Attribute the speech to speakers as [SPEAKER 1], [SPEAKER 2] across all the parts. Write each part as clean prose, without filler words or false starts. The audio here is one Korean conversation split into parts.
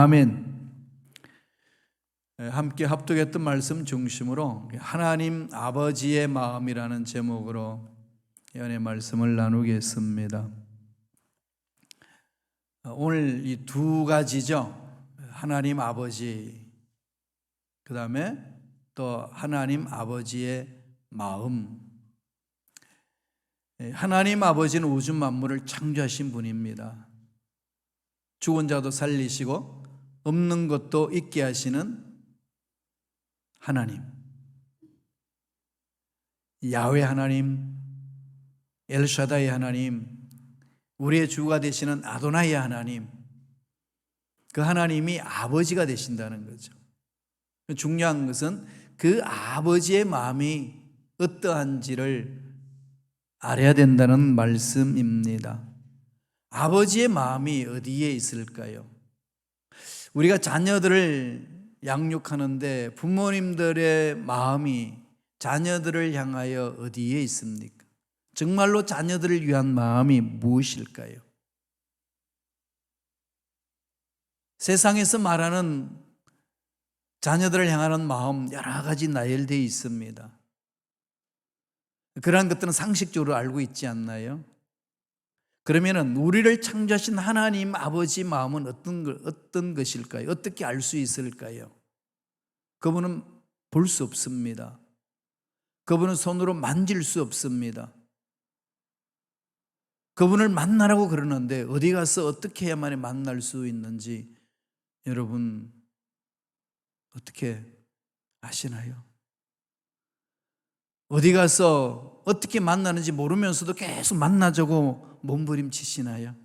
[SPEAKER 1] 아멘. 함께 합독했던 말씀 중심으로 하나님 아버지의 마음이라는 제목으로 연의 말씀을 나누겠습니다. 오늘 이 두 가지죠. 하나님 아버지, 그 다음에 또 하나님 아버지의 마음. 하나님 아버지는 우주 만물을 창조하신 분입니다. 죽은 자도 살리시고 없는 것도 있게 하시는 하나님, 야훼 하나님, 엘샤다이 하나님, 우리의 주가 되시는 아도나이 하나님, 그 하나님이 아버지가 되신다는 거죠. 중요한 것은 그 아버지의 마음이 어떠한지를 알아야 된다는 말씀입니다. 아버지의 마음이 어디에 있을까요? 우리가 자녀들을 양육하는데 부모님들의 마음이 자녀들을 향하여 어디에 있습니까? 정말로 자녀들을 위한 마음이 무엇일까요? 세상에서 말하는 자녀들을 향하는 마음 여러 가지 나열되어 있습니다. 그러한 것들은 상식적으로 알고 있지 않나요? 그러면은 우리를 창조하신 하나님 아버지 마음은 어떤 것일까요? 어떻게 알 수 있을까요? 그분은 볼 수 없습니다. 그분은 손으로 만질 수 없습니다. 그분을 만나라고 그러는데 어디 가서 어떻게 해야만 만날 수 있는지 여러분 어떻게 아시나요? 어디 가서 어떻게 만나는지 모르면서도 계속 만나자고 몸부림치시나요?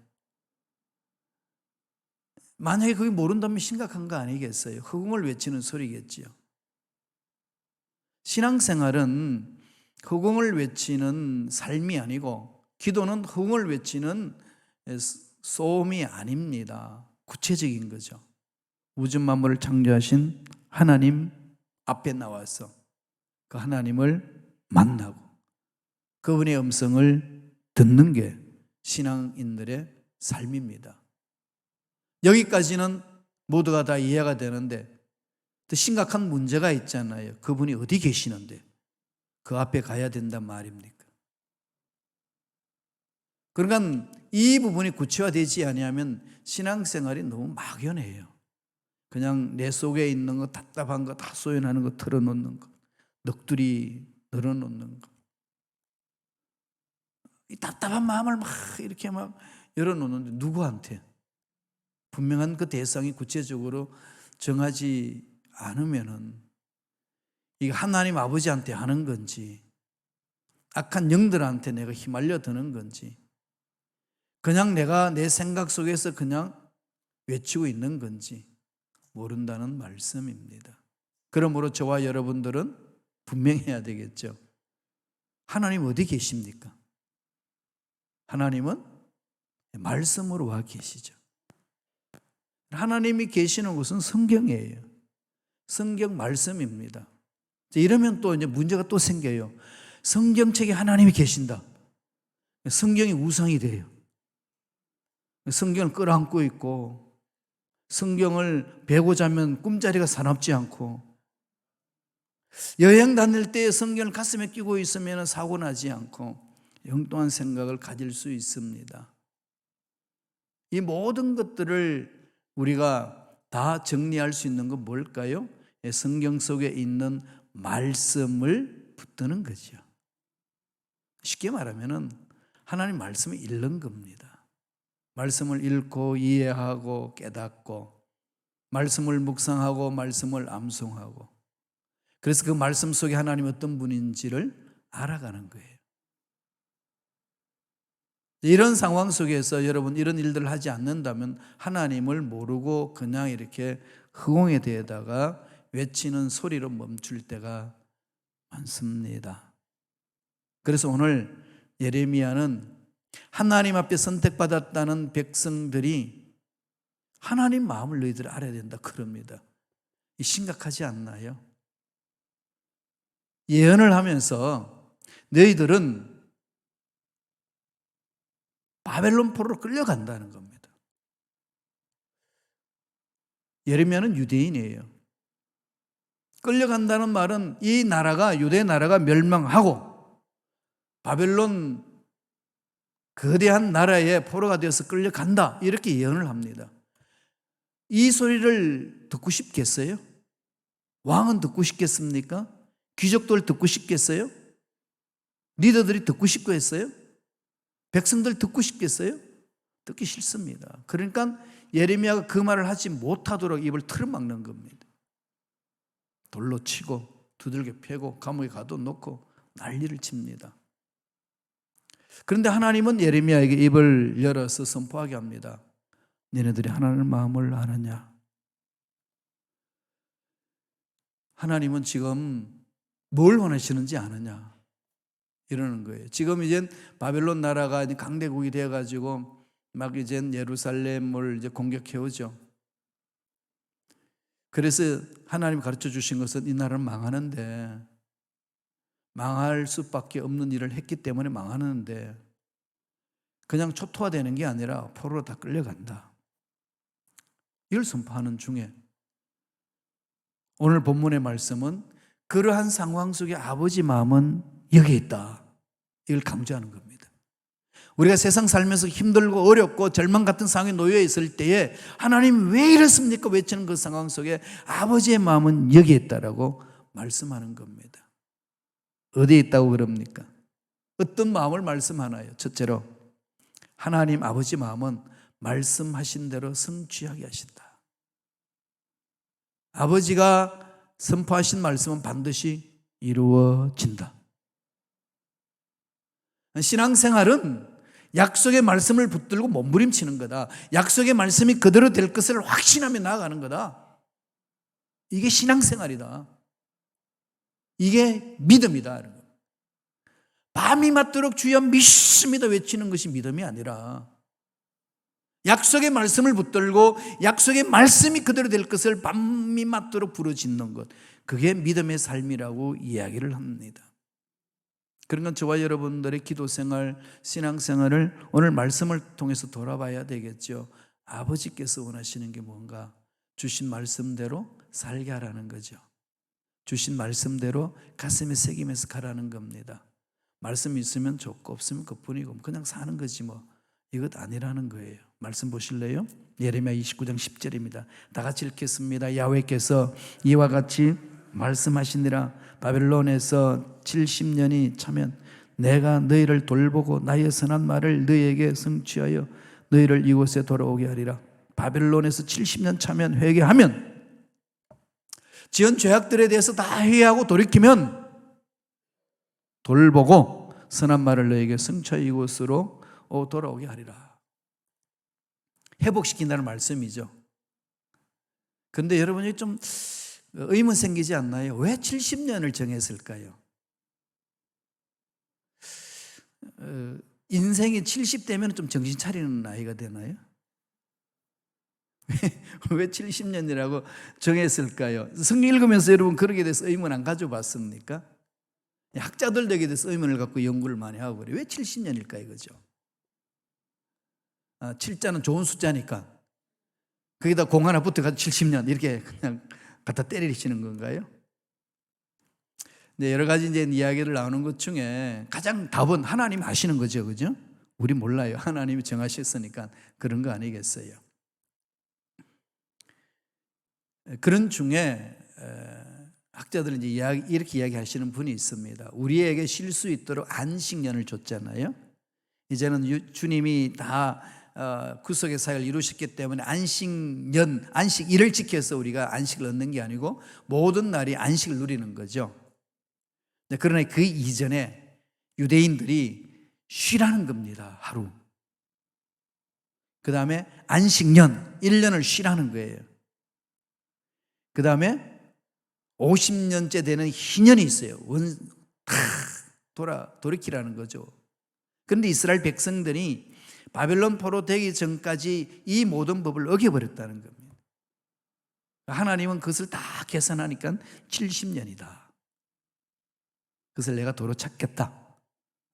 [SPEAKER 1] 만약에 그게 모른다면 심각한 거 아니겠어요? 허공을 외치는 소리겠지요. 신앙생활은 허공을 외치는 삶이 아니고 기도는 허공을 외치는 소음이 아닙니다. 구체적인 거죠. 우주 만물을 창조하신 하나님 앞에 나와서 그 하나님을 만나고 그분의 음성을 듣는 게 신앙인들의 삶입니다. 여기까지는 모두가 다 이해가 되는데 더 심각한 문제가 있잖아요. 그분이 어디 계시는데 그 앞에 가야 된단 말입니까? 그러니까 이 부분이 구체화되지 아니하면 신앙생활이 너무 막연해요. 그냥 내 속에 있는 거 답답한 거 다 소연하는 거 털어놓는 거, 넋두리 늘어놓는 거, 이 답답한 마음을 막 이렇게 막 열어놓는데 누구한테? 분명한 그 대상이 구체적으로 정하지 않으면은 이게 하나님 아버지한테 하는 건지 악한 영들한테 내가 휘말려 드는 건지 그냥 내가 내 생각 속에서 그냥 외치고 있는 건지 모른다는 말씀입니다. 그러므로 저와 여러분들은 분명해야 되겠죠. 하나님 어디 계십니까? 하나님은 말씀으로 와 계시죠. 하나님이 계시는 곳은 성경이에요. 성경 말씀입니다. 이러면 또 이제 문제가 또 생겨요. 성경책에 하나님이 계신다. 성경이 우상이 돼요. 성경을 끌어안고 있고 성경을 베고자 하면 꿈자리가 사납지 않고 여행 다닐 때 성경을 가슴에 끼고 있으면 사고 나지 않고 영통한 생각을 가질 수 있습니다. 이 모든 것들을 우리가 다 정리할 수 있는 건 뭘까요? 성경 속에 있는 말씀을 붙드는 거죠. 쉽게 말하면 하나님 말씀을 읽는 겁니다. 말씀을 읽고 이해하고 깨닫고 말씀을 묵상하고 말씀을 암송하고 그래서 그 말씀 속에 하나님이 어떤 분인지를 알아가는 거예요. 이런 상황 속에서 여러분 이런 일들을 하지 않는다면 하나님을 모르고 그냥 이렇게 허공에 대다가 외치는 소리로 멈출 때가 많습니다. 그래서 오늘 예레미야는 하나님 앞에 선택받았다는 백성들이 하나님 마음을 너희들 알아야 된다 그럽니다. 심각하지 않나요? 예언을 하면서 너희들은 바벨론 포로로 끌려간다는 겁니다. 예레미야는 유대인이에요. 끌려간다는 말은 이 나라가, 유대 나라가 멸망하고 바벨론 거대한 나라의 포로가 되어서 끌려간다, 이렇게 예언을 합니다. 이 소리를 듣고 싶겠어요? 왕은 듣고 싶겠습니까? 귀족들 듣고 싶겠어요? 리더들이 듣고 싶고 했어요? 백성들 듣고 싶겠어요? 듣기 싫습니다. 그러니까 예레미야가 그 말을 하지 못하도록 입을 틀어막는 겁니다. 돌로 치고 두들겨 패고 감옥에 가둬놓고 난리를 칩니다. 그런데 하나님은 예레미야에게 입을 열어서 선포하게 합니다. 너네들이 하나님의 마음을 아느냐? 하나님은 지금 뭘 원하시는지 아느냐? 이러는 거예요. 지금 이제 바벨론 나라가 이제 강대국이 되어가지고 막 이제 예루살렘을 이제 공격해 오죠. 그래서 하나님이 가르쳐 주신 것은 이 나라는 망하는데, 망할 수밖에 없는 일을 했기 때문에 망하는데, 그냥 초토화되는 게 아니라 포로로 다 끌려간다. 이걸 선포하는 중에 오늘 본문의 말씀은 그러한 상황 속에 아버지 마음은 여기 있다, 이걸 강조하는 겁니다. 우리가 세상 살면서 힘들고 어렵고 절망 같은 상황에 놓여 있을 때에 하나님 왜 이렇습니까? 외치는 그 상황 속에 아버지의 마음은 여기 있다라고 말씀하는 겁니다. 어디에 있다고 그럽니까? 어떤 마음을 말씀하나요? 첫째로 하나님 아버지 마음은 말씀하신 대로 성취하게 하신다. 아버지가 선포하신 말씀은 반드시 이루어진다. 신앙생활은 약속의 말씀을 붙들고 몸부림치는 거다. 약속의 말씀이 그대로 될 것을 확신하며 나아가는 거다. 이게 신앙생활이다. 이게 믿음이다. 밤이 맞도록 주여 믿습니다 외치는 것이 믿음이 아니라, 약속의 말씀을 붙들고 약속의 말씀이 그대로 될 것을 밤이 맞도록 부르짖는 것, 그게 믿음의 삶이라고 이야기를 합니다. 그러니까 저와 여러분들의 기도생활, 신앙생활을 오늘 말씀을 통해서 돌아봐야 되겠죠. 아버지께서 원하시는 게 뭔가? 주신 말씀대로 살게 하라는 거죠. 주신 말씀대로 가슴에 새기면서 가라는 겁니다. 말씀이 있으면 좋고 없으면 그뿐이고 그냥 사는 거지 뭐, 이것 아니라는 거예요. 말씀 보실래요? 예레미야 29장 10절입니다. 다 같이 읽겠습니다. 야훼께서 이와 같이 말씀하시니라. 바벨론에서 70년이 차면 내가 너희를 돌보고 나의 선한 말을 너희에게 성취하여 너희를 이곳에 돌아오게 하리라. 바벨론에서 70년 차면, 회개하면, 지은 죄악들에 대해서 다 회개하고 돌이키면 돌보고 선한 말을 너희에게 성취하여 이곳으로 돌아오게 하리라. 회복시킨다는 말씀이죠. 그런데 여러분이 좀 의문 생기지 않나요? 왜 70년을 정했을까요? 인생이 70대면 좀 정신 차리는 나이가 되나요? 왜 70년이라고 정했을까요? 성경 읽으면서 여러분 그러게 대해서 의문 안 가져봤습니까? 학자들 되게 대해서 의문을 갖고 연구를 많이 하고 그래요. 왜 70년일까 이거죠. 7자는 좋은 숫자니까 거기다 공 하나 붙어가지고 70년 이렇게 그냥 갖다 때리시는 건가요? 네, 여러 가지 이제 이야기를 나오는 것 중에 가장 답은 하나님 아시는 거죠, 그죠? 우리 몰라요. 하나님이 정하셨으니까 그런 거 아니겠어요? 그런 중에 학자들은 이제 이렇게 이야기하시는 분이 있습니다. 우리에게 쉴 수 있도록 안식년을 줬잖아요. 이제는 주님이 다 구속의 사역을 이루셨기 때문에 안식년, 안식일을 지켜서 우리가 안식을 얻는 게 아니고 모든 날이 안식을 누리는 거죠. 그러나 그 이전에 유대인들이 쉬라는 겁니다. 하루. 그 다음에 안식년, 1년을 쉬라는 거예요. 그 다음에 50년째 되는 희년이 있어요. 돌이키라는 거죠. 그런데 이스라엘 백성들이 바벨론 포로 되기 전까지 이 모든 법을 어겨버렸다는 겁니다. 하나님은 그것을 다 계산하니까 70년이다. 그것을 내가 도로 찾겠다.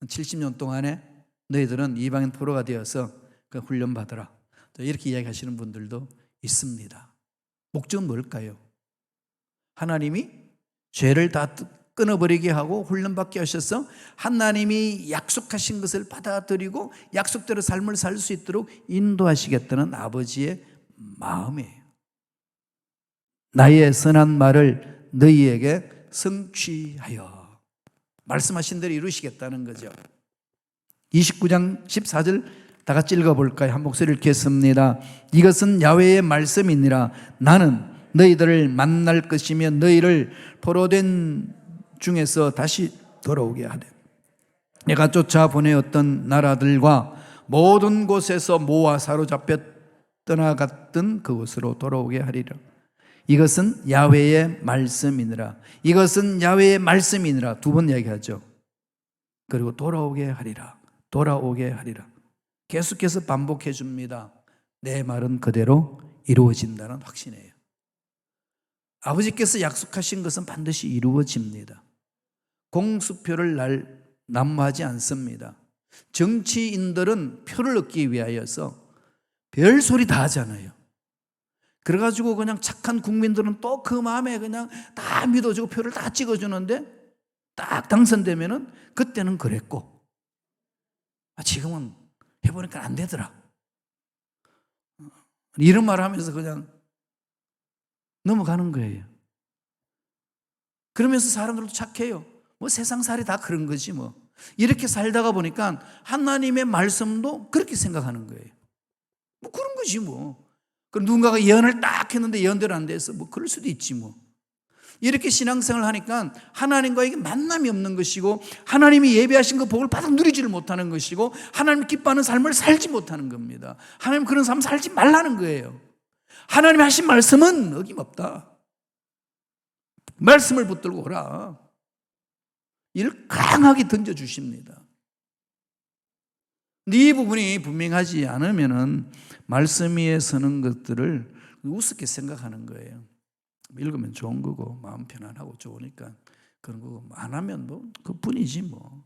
[SPEAKER 1] 70년 동안에 너희들은 이방인 포로가 되어서 그 훈련받아라. 이렇게 이야기하시는 분들도 있습니다. 목적은 뭘까요? 하나님이 죄를 다 끊어버리게 하고 훈련받게 하셔서 하나님이 약속하신 것을 받아들이고 약속대로 삶을 살 수 있도록 인도하시겠다는 아버지의 마음이에요. 나의 선한 말을 너희에게 성취하여 말씀하신 대로 이루시겠다는 거죠. 29장 14절 다 같이 읽어볼까요? 한 목소리를 읽겠습니다. 이것은 야훼의 말씀이니라. 나는 너희들을 만날 것이며 너희를 포로된 중에서 다시 돌아오게 하되 내가 쫓아 보내었던 나라들과 모든 곳에서 모아 사로잡혀 떠나갔던 그곳으로 돌아오게 하리라. 이것은 야훼의 말씀이니라. 이것은 야훼의 말씀이니라. 두 번 얘기하죠. 그리고 돌아오게 하리라. 돌아오게 하리라. 계속해서 반복해 줍니다. 내 말은 그대로 이루어진다는 확신이에요. 아버지께서 약속하신 것은 반드시 이루어집니다. 공수표를 난무하지 않습니다. 정치인들은 표를 얻기 위하여서 별소리 다 하잖아요. 그래가지고 그냥 착한 국민들은 또 그 마음에 그냥 다 믿어주고 표를 다 찍어주는데 딱 당선되면은 그때는 그랬고 지금은 해보니까 안 되더라. 이런 말 하면서 그냥 넘어가는 거예요. 그러면서 사람들도 착해요. 뭐 세상살이 다 그런 거지 뭐. 이렇게 살다가 보니까 하나님의 말씀도 그렇게 생각하는 거예요. 뭐 그런 거지 뭐. 그럼 누군가가 예언을 딱 했는데 예언대로 안 돼서 뭐 그럴 수도 있지 뭐. 이렇게 신앙생활을 하니까 하나님과의 만남이 없는 것이고 하나님이 예비하신 그 복을 바닥 누리지를 못하는 것이고 하나님 기뻐하는 삶을 살지 못하는 겁니다. 하나님 그런 삶 살지 말라는 거예요. 하나님이 하신 말씀은 어김없다. 말씀을 붙들고 오라. 이를 강하게 던져주십니다. 근데 이 부분이 분명하지 않으면 말씀 위에 서는 것들을 우습게 생각하는 거예요. 읽으면 좋은 거고 마음 편안하고 좋으니까 그런 거고 안 하면 뭐 그뿐이지 뭐.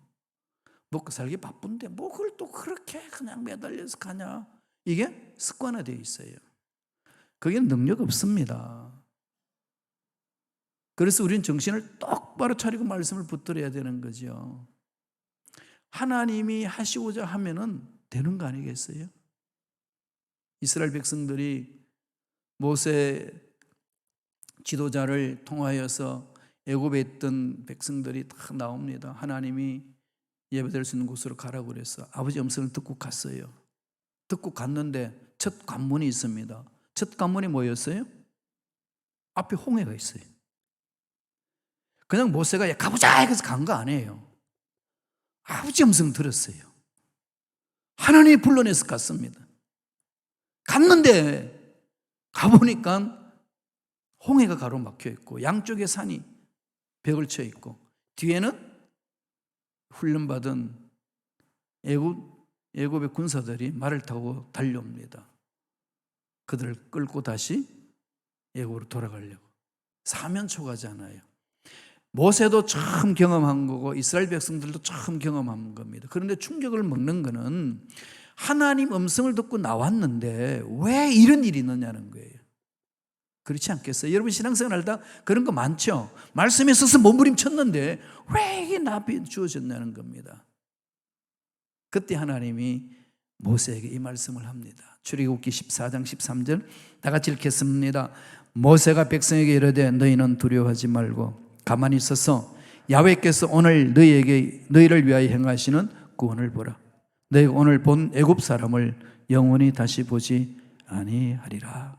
[SPEAKER 1] 먹고 살기 바쁜데 뭐 그걸 또 그렇게 그냥 매달려서 가냐. 이게 습관화되어 있어요. 그게 능력 없습니다. 그래서 우리는 정신을 똑바로 차리고 말씀을 붙들어야 되는 거죠. 하나님이 하시고자 하면은 되는 거 아니겠어요? 이스라엘 백성들이 모세 지도자를 통하여서 애굽에 있던 백성들이 다 나옵니다. 하나님이 예배될 수 있는 곳으로 가라고 그래서 아버지 음성을 듣고 갔어요. 듣고 갔는데 첫 관문이 있습니다. 첫 관문이 뭐였어요? 앞에 홍해가 있어요. 그냥 모세가 가보자 해서 간 거 아니에요. 아버지 음성 들었어요. 하나님이 불러내서 갔습니다. 갔는데 가보니까 홍해가 가로막혀 있고 양쪽에 산이 벽을 쳐 있고 뒤에는 훈련받은 애굽의 군사들이 말을 타고 달려옵니다. 그들을 끌고 다시 애굽으로 돌아가려고. 사면초가잖아요. 모세도 처음 경험한 거고 이스라엘 백성들도 처음 경험한 겁니다. 그런데 충격을 먹는 거는 하나님 음성을 듣고 나왔는데 왜 이런 일이 있느냐는 거예요. 그렇지 않겠어요? 여러분 신앙생활 하다 그런 거 많죠? 말씀에 서서 몸부림쳤는데 왜 이게 나한테 주어졌냐는 겁니다. 그때 하나님이 모세에게 이 말씀을 합니다. 출애굽기 14장 13절 다 같이 읽겠습니다. 모세가 백성에게 이르되 너희는 두려워하지 말고 가만히 있어서 야훼께서 오늘 너희를 위하여 행하시는 구원을 보라. 너희가 오늘 본 애굽 사람을 영원히 다시 보지 아니하리라.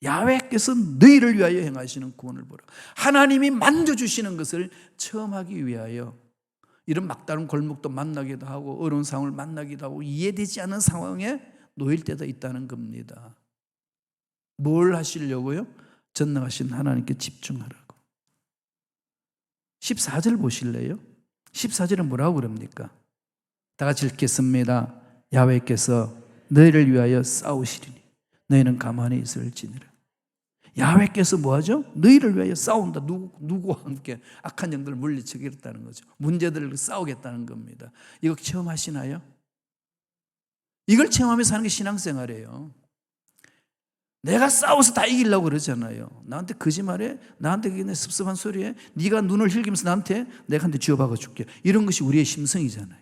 [SPEAKER 1] 야훼께서 너희를 위하여 행하시는 구원을 보라. 하나님이 만져주시는 것을 체험하기 위하여 이런 막다른 골목도 만나기도 하고 어려운 상황을 만나기도 하고 이해되지 않는 상황에 놓일 때도 있다는 겁니다. 뭘 하시려고요? 전능하신 하나님께 집중하라고. 14절 보실래요? 14절은 뭐라고 그럽니까? 다 같이 읽겠습니다. 야훼께서 너희를 위하여 싸우시리니 너희는 가만히 있을지니라. 야훼께서 뭐하죠? 너희를 위하여 싸운다. 누구와 함께 악한 영들을 물리치겠다는 거죠. 문제들을 싸우겠다는 겁니다. 이거 체험하시나요? 이걸 체험하면서 하는 게 신앙생활이에요. 내가 싸워서 다 이기려고 그러잖아요. 나한테 거짓말해? 나한테 그냥 섭섭한 소리해? 네가 눈을 흘기면서 나한테 내가 한 대 쥐어박아 줄게. 이런 것이 우리의 심성이잖아요.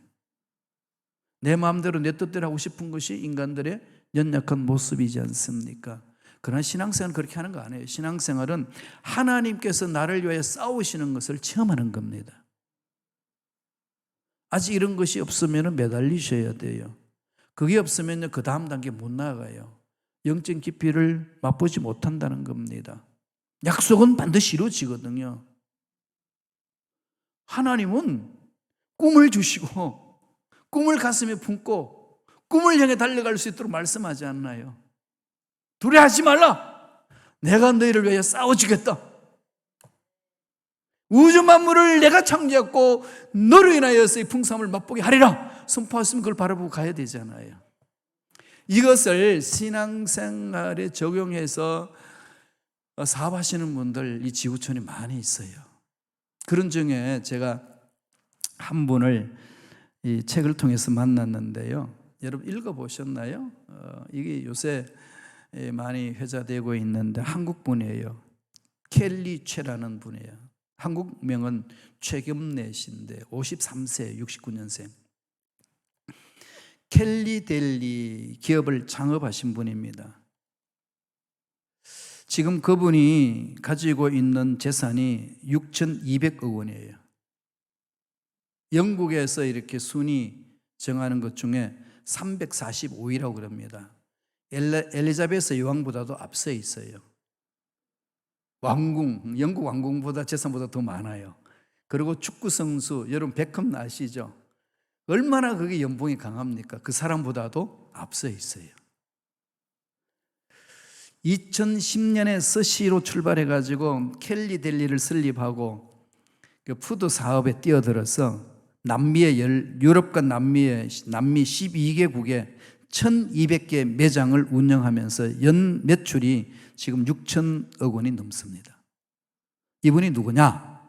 [SPEAKER 1] 내 마음대로 내 뜻대로 하고 싶은 것이 인간들의 연약한 모습이지 않습니까? 그러나 신앙생활은 그렇게 하는 거 아니에요. 신앙생활은 하나님께서 나를 위하여 싸우시는 것을 체험하는 겁니다. 아직 이런 것이 없으면 매달리셔야 돼요. 그게 없으면 그 다음 단계 못 나아가요. 영적 깊이를 맛보지 못한다는 겁니다. 약속은 반드시 이루어지거든요. 하나님은 꿈을 주시고 꿈을 가슴에 품고 꿈을 향해 달려갈 수 있도록 말씀하지 않나요? 두려워하지 말라. 내가 너희를 위하여 싸워주겠다. 우주 만물을 내가 창조했고 너로 인하여서의 풍성함을 맛보게 하리라. 선포했으면 그걸 바라보고 가야 되잖아요. 이것을 신앙생활에 적용해서 사업하시는 분들 이 지구촌에 많이 있어요. 그런 중에 제가 한 분을 이 책을 통해서 만났는데요. 여러분 읽어보셨나요? 이게 요새 많이 회자되고 있는데 한국 분이에요. 켈리 최라는 분이에요. 한국명은 최겸래 씨인데 53세 69년생. 켈리 델리 기업을 창업하신 분입니다. 지금 그분이 가지고 있는 재산이 6,200억 원이에요. 영국에서 이렇게 순위 정하는 것 중에 345위라고 그럽니다. 엘리자베스 여왕보다도 앞서 있어요. 왕궁, 영국 왕궁보다 재산보다 더 많아요. 그리고 축구 선수, 여러분 베컴 아시죠? 얼마나 그게 연봉이 강합니까? 그 사람보다도 앞서 있어요. 2010년에 서시로 출발해가지고 켈리 델리를 설립하고 그 푸드 사업에 뛰어들어서 유럽과 남미 12개국에 1,200개 매장을 운영하면서 연 매출이 지금 6천억 원이 넘습니다. 이분이 누구냐?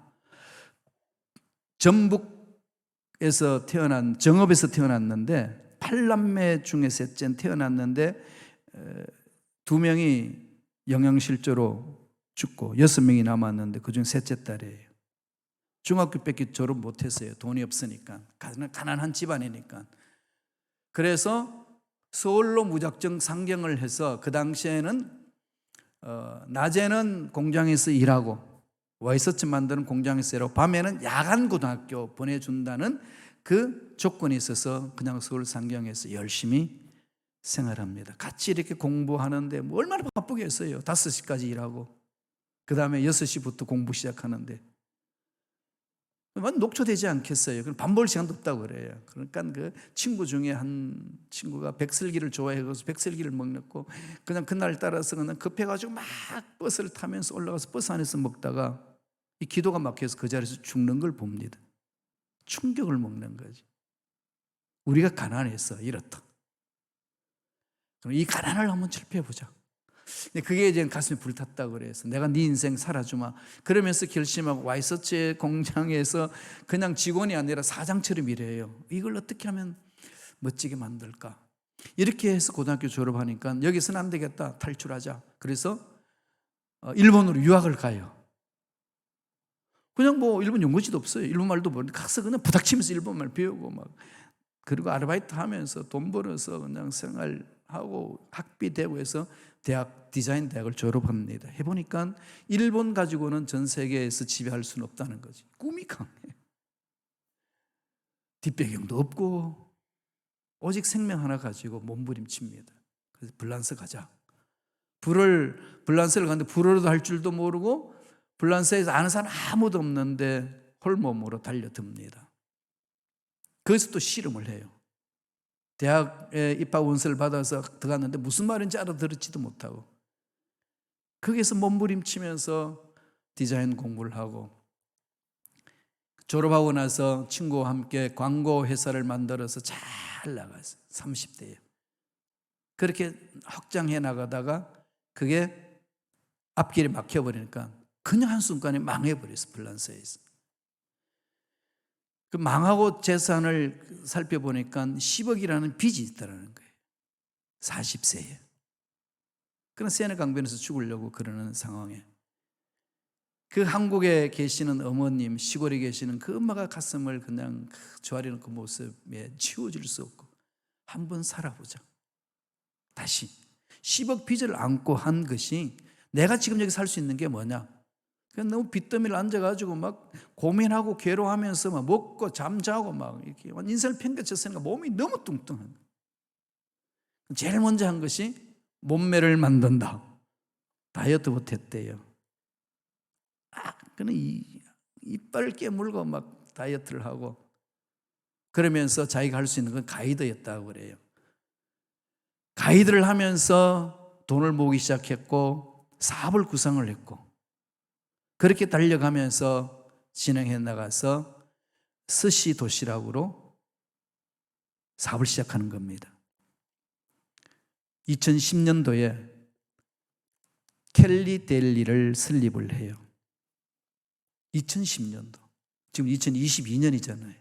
[SPEAKER 1] 전북에서 정읍에서 태어났는데 8남매 중에 셋째 태어났는데 2명이 영양실조로 죽고 6명이 남았는데 그중 셋째 딸이에요. 중학교밖에 졸업 못했어요. 돈이 없으니까. 가난한 집안이니까. 그래서 서울로 무작정 상경을 해서 그 당시에는 낮에는 공장에서 일하고 와이셔츠 만드는 공장에서 일하고 밤에는 야간 고등학교 보내준다는 그 조건이 있어서 그냥 서울 상경에서 열심히 생활합니다. 같이 이렇게 공부하는데 뭐 얼마나 바쁘겠어요. 5시까지 일하고 그 다음에 6시부터 공부 시작하는데 녹초되지 않겠어요. 그럼 밥 먹을 시간도 없다고 그래요. 그러니까 그 친구 중에 한 친구가 백설기를 좋아해서 백설기를 먹고 그냥 그날 따라서 그냥 급해가지고 막 버스를 타면서 올라가서 버스 안에서 먹다가 이 기도가 막혀서 그 자리에서 죽는 걸 봅니다. 충격을 먹는 거지. 우리가 가난해서 이렇다. 그럼 이 가난을 한번 철폐해보자. 그게 이제 가슴에 불탔다고 그래서 내가 네 인생 살아주마. 그러면서 결심하고 와이셔츠 공장에서 그냥 직원이 아니라 사장처럼 일해요. 이걸 어떻게 하면 멋지게 만들까? 이렇게 해서 고등학교 졸업하니까 여기서는 안 되겠다. 탈출하자. 그래서 일본으로 유학을 가요. 그냥 뭐 일본 연고지도 없어요. 일본 말도 모르는데 가서 그냥 부닥치면서 일본말 배우고 막 그리고 아르바이트 하면서 돈 벌어서 그냥 생활하고 학비 대고 해서 디자인 대학을 졸업합니다. 해보니까 일본 가지고는 전 세계에서 지배할 수는 없다는 거지. 꿈이 강해. 뒷배경도 없고 오직 생명 하나 가지고 몸부림칩니다. 그래서 불란서 가자. 불란서를 갔는데 불어도 할 줄도 모르고 불란서에서 아는 사람 아무도 없는데 홀몸으로 달려듭니다. 거기서 또 씨름을 해요. 대학에 입학 원서를 받아서 들어갔는데 무슨 말인지 알아들었지도 못하고 거기서 몸부림치면서 디자인 공부를 하고 졸업하고 나서 친구와 함께 광고 회사를 만들어서 잘 나갔어요. 30대에. 그렇게 확장해 나가다가 그게 앞길에 막혀버리니까 그냥 한순간에 망해버렸어요. 불란서에서. 그 망하고 재산을 살펴보니까 10억이라는 빚이 있다는 거예요. 40세에. 그런 세네 강변에서 죽으려고 그러는 상황에 그 한국에 계시는 어머님, 시골에 계시는 그 엄마가 가슴을 그냥 조아리는 그 모습에 지워질 수 없고 한번 살아보자. 다시 10억 빚을 안고 한 것이 내가 지금 여기 살 수 있는 게 뭐냐? 그냥 너무 빚더미를 앉아가지고 막 고민하고 괴로워하면서 막 먹고 잠자고 막 이렇게 인생을 팽개쳤으니까 몸이 너무 뚱뚱한 거예요. 제일 먼저 한 것이 몸매를 만든다. 다이어트부터 했대요. 그는 이빨을 깨물고 막 다이어트를 하고 그러면서 자기가 할 수 있는 건 가이드였다고 그래요. 가이드를 하면서 돈을 모으기 시작했고 사업을 구성을 했고 그렇게 달려가면서 진행해 나가서 스시 도시락으로 사업을 시작하는 겁니다. 2010년도에 켈리 델리를 설립을 해요. 2010년도. 지금 2022년이잖아요.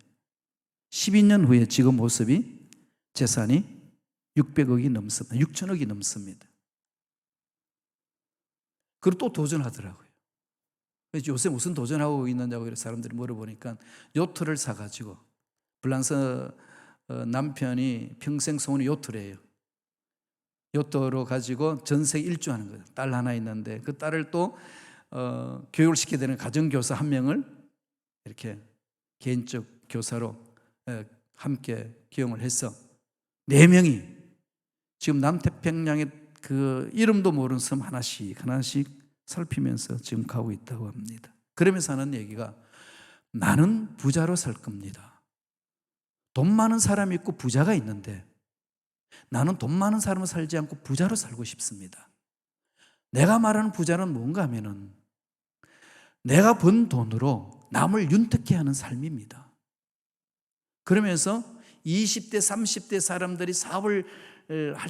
[SPEAKER 1] 12년 후에 지금 모습이 재산이 600억이 넘습니다. 6천억이 넘습니다. 그리고 또 도전하더라고요. 요새 무슨 도전하고 있느냐고 사람들이 물어보니까 요트를 사가지고 프랑스 남편이 평생 소원이 요트래요. 요트로 가지고 전 세계 일주하는 거예요. 딸 하나 있는데 그 딸을 또 교육을 시켜야 되는 가정교사 한 명을 이렇게 개인적 교사로 함께 기용을 해서 4명이 지금 남태평양의 그 이름도 모르는 섬 하나씩 살피면서 지금 가고 있다고 합니다. 그러면서 하는 얘기가 나는 부자로 살 겁니다. 돈 많은 사람이 있고 부자가 있는데 나는 돈 많은 사람을 살지 않고 부자로 살고 싶습니다. 내가 말하는 부자는 뭔가 하면은 내가 번 돈으로 남을 윤택해 하는 삶입니다. 그러면서 20대, 30대 사람들이 사업을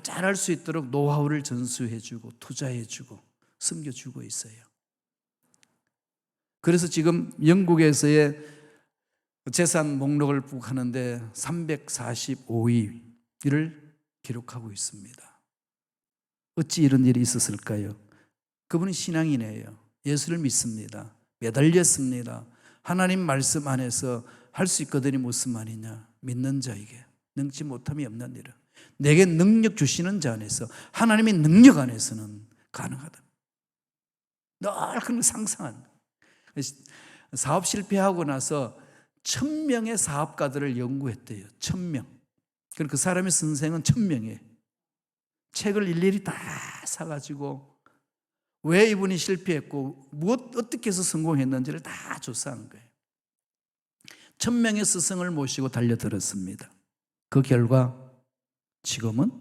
[SPEAKER 1] 잘할 수 있도록 노하우를 전수해주고 투자해주고 섬겨주고 있어요. 그래서 지금 영국에서의 재산 목록을 쭉 하는데 345위를 기록하고 있습니다. 어찌 이런 일이 있었을까요? 그분은 신앙인이에요. 예수를 믿습니다. 매달렸습니다. 하나님 말씀 안에서 할 수 있거든이 무슨 말이냐? 믿는 자에게 능치 못함이 없는 일은 내게 능력 주시는 자 안에서 하나님의 능력 안에서는 가능하다. 늘 그런 상상한 사업 실패하고 나서 1000명의 사업가들을 연구했대요. 1000명. 그럼 그 사람의 선생은 1000명이에요. 책을 일일이 다 사가지고 왜 이분이 실패했고 어떻게 해서 성공했는지를 다 조사한 거예요. 1000명의 스승을 모시고 달려들었습니다. 그 결과 지금은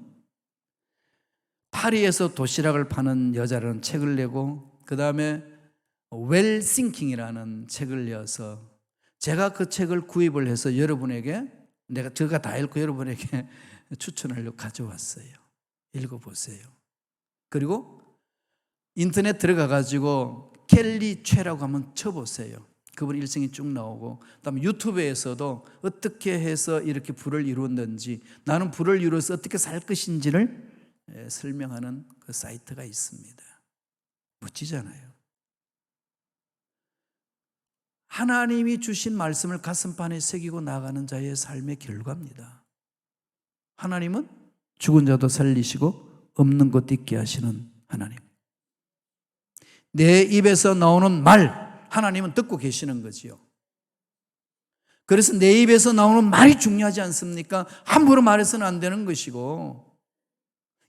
[SPEAKER 1] 파리에서 도시락을 파는 여자라는 책을 내고 그 다음에 웰싱킹이라는 책을 내어서 제가 그 책을 구입을 해서 여러분에게 제가 다 읽고 여러분에게 추천하려고 가져왔어요. 읽어보세요. 그리고 인터넷 들어가가지고 켈리 최라고 한번 쳐보세요. 그분 일생이 쭉 나오고 그다음에 유튜브에서도 어떻게 해서 이렇게 부를 이루었는지 나는 부를 이루어서 어떻게 살 것인지를 설명하는 그 사이트가 있습니다. 멋지잖아요. 하나님이 주신 말씀을 가슴판에 새기고 나가는 자의 삶의 결과입니다. 하나님은 죽은 자도 살리시고 없는 것도 있게 하시는 하나님. 내 입에서 나오는 말 하나님은 듣고 계시는 거지요. 그래서 내 입에서 나오는 말이 중요하지 않습니까? 함부로 말해서는 안 되는 것이고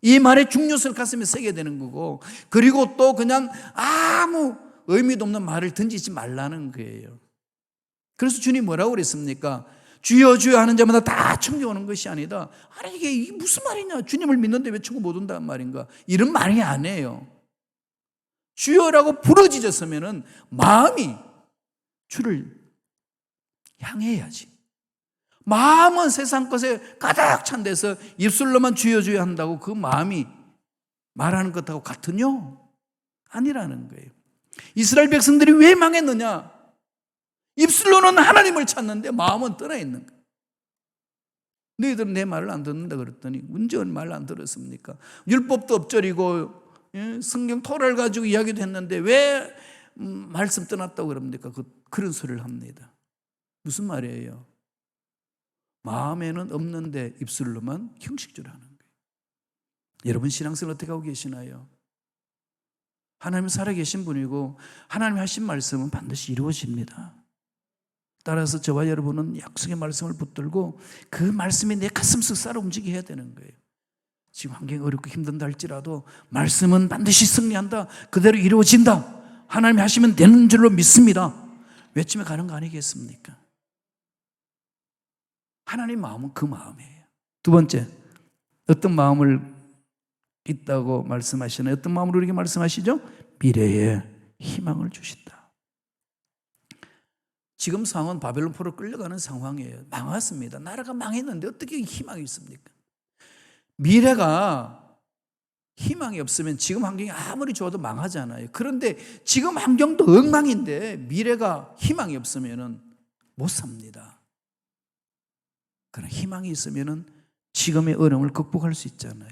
[SPEAKER 1] 이 말의 중요성을 가슴에 새겨야 되는 거고 그리고 또 그냥 아무 의미도 없는 말을 던지지 말라는 거예요. 그래서 주님 뭐라고 그랬습니까? 주여 주여 하는 자마다 다 청려오는 것이 아니다. 아니 이게 무슨 말이냐? 주님을 믿는데 왜 청구 못 온다는 말인가? 이런 말이 아니에요. 주여라고 부르짖었으면 마음이 주를 향해야지. 마음은 세상 것에 가득 찬 데서 입술로만 주여 주여 한다고 그 마음이 말하는 것하고 같으뇨? 아니라는 거예요. 이스라엘 백성들이 왜 망했느냐? 입술로는 하나님을 찾는데 마음은 떠나 있는 거예요. 너희들은 내 말을 안 듣는다 그랬더니 언제 말을 안 들었습니까? 율법도 엎절이고 성경 토라를 가지고 이야기도 했는데 왜 말씀 떠났다고 그럽니까? 그런 소리를 합니다. 무슨 말이에요? 마음에는 없는데 입술로만 형식적으로 하는 거예요. 여러분 신앙생활 어떻게 하고 계시나요? 하나님 살아계신 분이고 하나님이 하신 말씀은 반드시 이루어집니다. 따라서 저와 여러분은 약속의 말씀을 붙들고 그 말씀이 내 가슴속 살아 움직여야 되는 거예요. 지금 환경이 어렵고 힘든다 할지라도 말씀은 반드시 승리한다. 그대로 이루어진다. 하나님이 하시면 되는 줄로 믿습니다. 외치며 가는 거 아니겠습니까? 하나님 마음은 그 마음이에요. 두 번째, 어떤 마음을 있다고 말씀하시나요? 어떤 마음으로 이렇게 말씀하시죠? 미래에 희망을 주신다. 지금 상황은 바벨론 포로 끌려가는 상황이에요. 망했습니다. 나라가 망했는데 어떻게 희망이 있습니까? 미래가 희망이 없으면 지금 환경이 아무리 좋아도 망하잖아요. 그런데 지금 환경도 엉망인데 미래가 희망이 없으면 못 삽니다. 그러나 희망이 있으면 지금의 어려움을 극복할 수 있잖아요.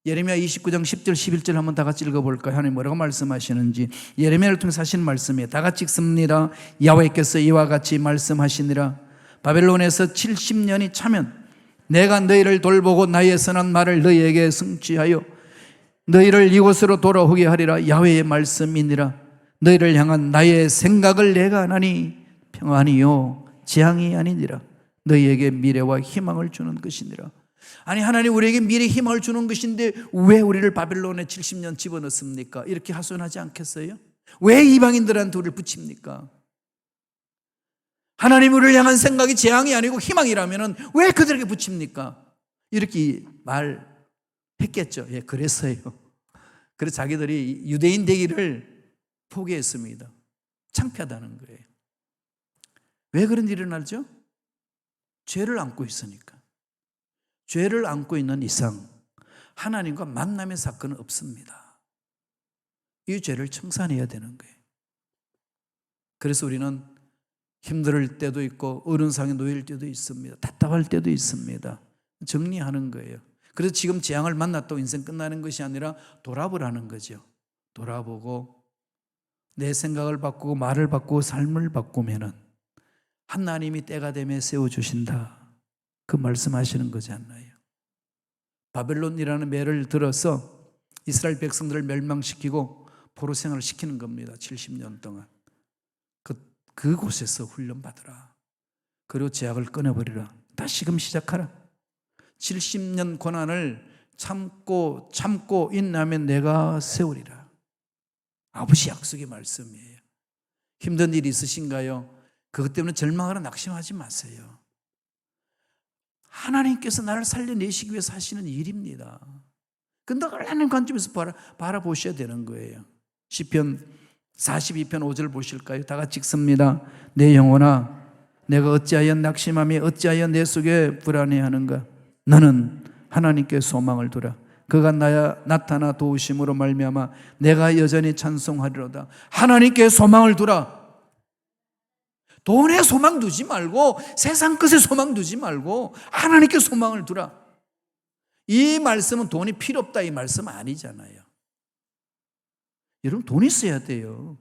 [SPEAKER 1] 예레미야 29장 10절 11절 한번 다 같이 읽어볼까요? 하나님 뭐라고 말씀하시는지. 예레미야를 통해서 하시는 말씀이에요. 다 같이 읽습니다. 야훼께서 이와 같이 말씀하시니라. 바벨론에서 70년이 차면 내가 너희를 돌보고 나의 선한 말을 너희에게 성취하여 너희를 이곳으로 돌아오게 하리라. 야훼의 말씀이니라. 너희를 향한 나의 생각을 내가 하나니 평안이요 재앙이 아니니라. 너희에게 미래와 희망을 주는 것이니라. 아니 하나님 우리에게 미래 희망을 주는 것인데 왜 우리를 바벨론에 70년 집어넣습니까? 이렇게 하소연하지 않겠어요? 왜 이방인들한테 우리를 붙입니까? 하나님 우리를 향한 생각이 재앙이 아니고 희망이라면 왜 그들에게 붙입니까? 이렇게 말했겠죠. 예, 그랬어요. 그래서 자기들이 유대인 되기를 포기했습니다. 창피하다는 거예요. 왜 그런 일이 일어나죠? 죄를 안고 있으니까. 죄를 안고 있는 이상 하나님과 만남의 사건은 없습니다. 이 죄를 청산해야 되는 거예요. 그래서 우리는 힘들 때도 있고 어른상에 놓일 때도 있습니다. 답답할 때도 있습니다. 정리하는 거예요. 그래서 지금 재앙을 만났다고 인생 끝나는 것이 아니라 돌아보라는 거죠. 돌아보고 내 생각을 바꾸고 말을 바꾸고 삶을 바꾸면은 하나님이 때가 되면 세워주신다. 그 말씀하시는 거지 않나요? 바벨론이라는 매를 들어서 이스라엘 백성들을 멸망시키고 포로 생활을 시키는 겁니다. 70년 동안. 그곳에서 훈련받으라. 그리고 제약을 끊어버리라. 다시금 시작하라. 70년 고난을 참고 인내하면 내가 세우리라. 아버지 약속의 말씀이에요. 힘든 일이 있으신가요? 그것 때문에 절망하라 낙심하지 마세요. 하나님께서 나를 살려내시기 위해서 하시는 일입니다. 근데 하나님 관점에서 바라보셔야 되는 거예요. 시편 42편 5절 보실까요? 다 같이 읽습니다. 내 영혼아 내가 어찌하여 낙심하며 어찌하여 내 속에 불안해하는가? 너는 하나님께 소망을 두라. 그가 나타나 도우심으로 말미암아 내가 여전히 찬송하리로다. 하나님께 소망을 두라. 돈에 소망 두지 말고 세상 것에 소망 두지 말고 하나님께 소망을 두라. 이 말씀은 돈이 필요 없다 이 말씀 아니잖아요. 여러분 돈 있어야 돼요.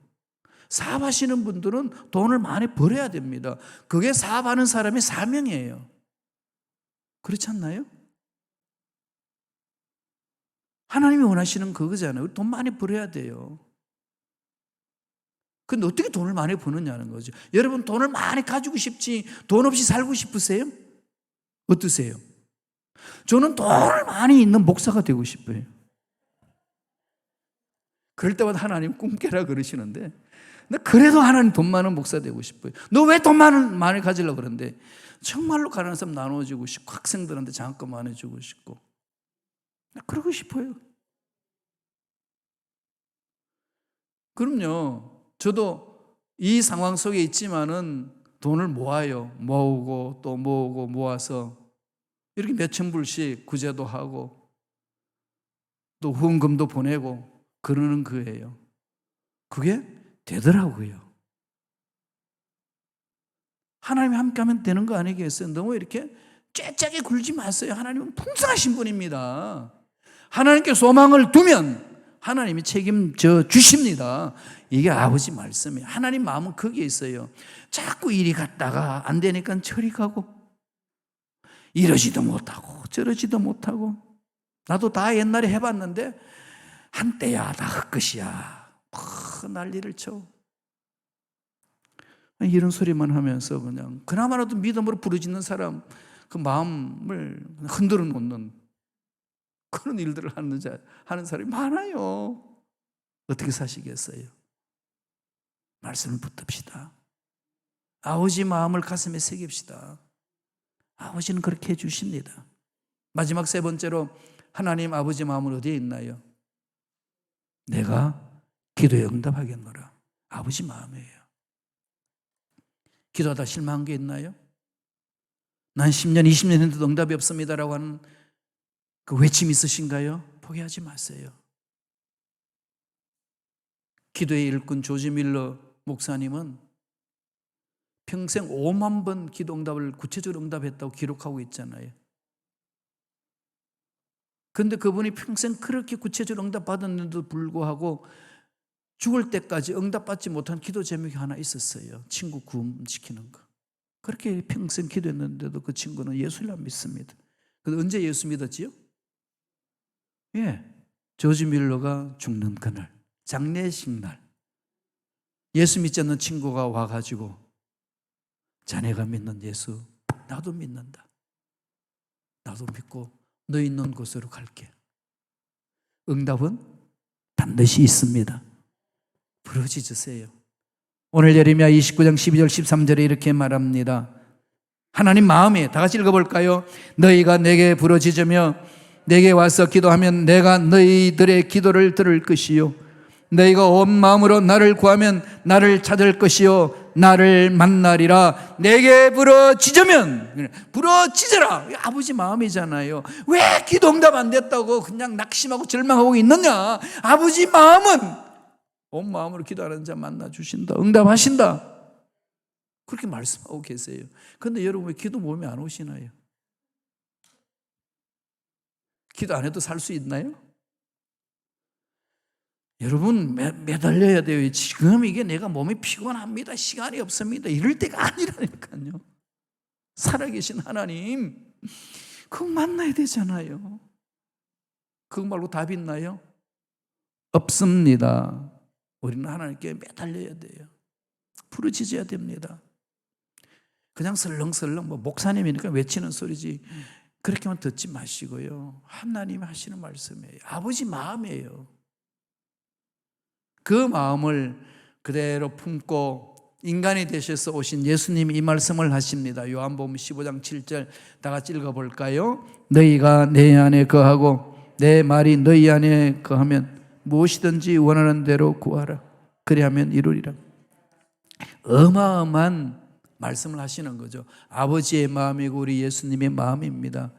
[SPEAKER 1] 사업하시는 분들은 돈을 많이 벌어야 됩니다. 그게 사업하는 사람의 사명이에요. 그렇지 않나요? 하나님이 원하시는 그거잖아요. 돈 많이 벌어야 돼요. 근데 어떻게 돈을 많이 버느냐는 거죠. 여러분 돈을 많이 가지고 싶지 돈 없이 살고 싶으세요? 어떠세요? 저는 돈을 많이 있는 목사가 되고 싶어요. 그럴 때마다 하나님 꿈깨라 그러시는데 나 그래도 하나님 돈 많은 목사 되고 싶어요. 너 왜 돈 많이 가지려고 그러는데 정말로 가난한 사람 나눠주고 싶고 학생들한테 장학금 많이 주고 싶고 나 그러고 싶어요. 그럼요. 저도 이 상황 속에 있지만은 돈을 모으고 또 모아서 이렇게 몇천 불씩 구제도 하고 또 후원금도 보내고 그러는 거예요. 그게 되더라고요. 하나님이 함께하면 되는 거 아니겠어요? 너무 이렇게 쬐짜게 굴지 마세요. 하나님은 풍성하신 분입니다. 하나님께 소망을 두면 하나님이 책임져 주십니다. 이게 아버지 말씀이에요. 하나님 마음은 거기에 있어요. 자꾸 이리 갔다가 안 되니까 저리 가고, 이러지도 못하고 저러지도 못하고. 나도 다 옛날에 해봤는데 한때야 다 헛것이야. 난리를 쳐. 이런 소리만 하면서 그냥 그나마라도 믿음으로 부르짖는 사람 그 마음을 흔들어 놓는 그런 일들을 하는 사람이 많아요. 어떻게 사시겠어요? 말씀을 붙듭시다. 아버지 마음을 가슴에 새깁시다. 아버지는 그렇게 해주십니다. 마지막 세 번째로 하나님 아버지 마음은 어디에 있나요? 내가 기도에 응답하겠노라. 아버지 마음이에요. 기도하다 실망한 게 있나요? 난 10년, 20년 했는데도 응답이 없습니다라고 하는 그 외침이 있으신가요? 포기하지 마세요. 기도의 일꾼 조지 밀러 목사님은 평생 5만 번 기도 응답을 구체적으로 응답했다고 기록하고 있잖아요. 그런데 그분이 평생 그렇게 구체적으로 응답받았는데도 불구하고 죽을 때까지 응답받지 못한 기도 제목이 하나 있었어요. 친구 구원시키는 거. 그렇게 평생 기도했는데도 그 친구는 예수를 안 믿습니다. 그런데 언제 예수 믿었지요? 조지 밀러가 죽는 그날, 장례식 날, 예수 믿지 않는 친구가 와가지고 자네가 믿는 예수 나도 믿는다. 나도 믿고 너 있는 곳으로 갈게. 응답은 반드시 있습니다. 부르짖으세요. 오늘 예레미야 29장 12절 13절에 이렇게 말합니다. 하나님 마음에 다 같이 읽어볼까요? 너희가 내게 부르짖으며 내게 와서 기도하면 내가 너희들의 기도를 들을 것이요 너희가 온 마음으로 나를 구하면 나를 찾을 것이요 나를 만나리라. 내게 부르짖으면 부르짖으라. 아버지 마음이잖아요. 왜 기도 응답 안 됐다고 그냥 낙심하고 절망하고 있느냐? 아버지 마음은 온 마음으로 기도하는 자 만나 주신다. 응답하신다. 그렇게 말씀하고 계세요. 그런데 여러분 왜 기도 몸에 안 오시나요? 기도 안 해도 살 수 있나요? 여러분 매달려야 돼요. 지금 이게 내가 몸이 피곤합니다. 시간이 없습니다. 이럴 때가 아니라니까요. 살아계신 하나님 그거 만나야 되잖아요. 그거 말로 답 있나요? 없습니다. 우리는 하나님께 매달려야 돼요. 부르짖어야 됩니다. 그냥 설렁설렁 목사님이니까 외치는 소리지 그렇게만 듣지 마시고요. 하나님 하시는 말씀이에요. 아버지 마음이에요. 그 마음을 그대로 품고 인간이 되셔서 오신 예수님이 이 말씀을 하십니다. 요한복음 15장 7절 다 같이 읽어볼까요? 너희가 내 안에 거하고 내 말이 너희 안에 거하면 무엇이든지 원하는 대로 구하라. 그리하면 이루리라. 어마어마한 말씀을 하시는 거죠. 아버지의 마음이고 우리 예수님의 마음입니다.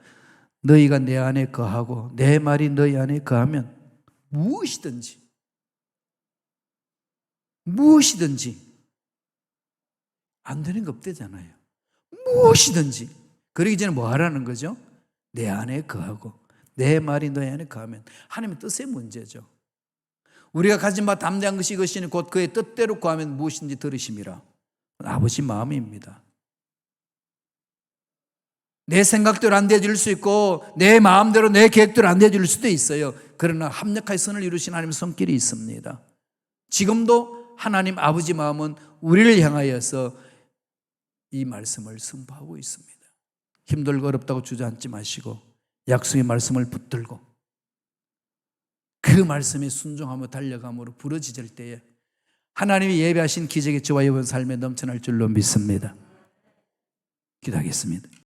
[SPEAKER 1] 너희가 내 안에 거하고 내 말이 너희 안에 거하면 무엇이든지 안 되는 거 없대잖아요. 무엇이든지. 그러기 전에 뭐 하라는 거죠? 내 안에 거하고 내 말이 너희 안에 거하면 하나님의 뜻의 문제죠. 우리가 가진 바 담대한 것이 이것이니 곧 그의 뜻대로 구하면 무엇인지 들으심이라. 아버지 마음입니다. 내 생각대로 안 되어질 수 있고 내 마음대로 내 계획대로 안 되어질 수도 있어요. 그러나 합력하여 선을 이루신 하나님의 손길이 있습니다. 지금도 하나님 아버지 마음은 우리를 향하여서 이 말씀을 선포하고 있습니다. 힘들고 어렵다고 주저앉지 마시고 약속의 말씀을 붙들고 그 말씀에 순종하며 달려감으로 부르짖을 때에 하나님이 예배하신 기적의 저와 여러분 삶에 넘쳐날 줄로 믿습니다. 기도하겠습니다.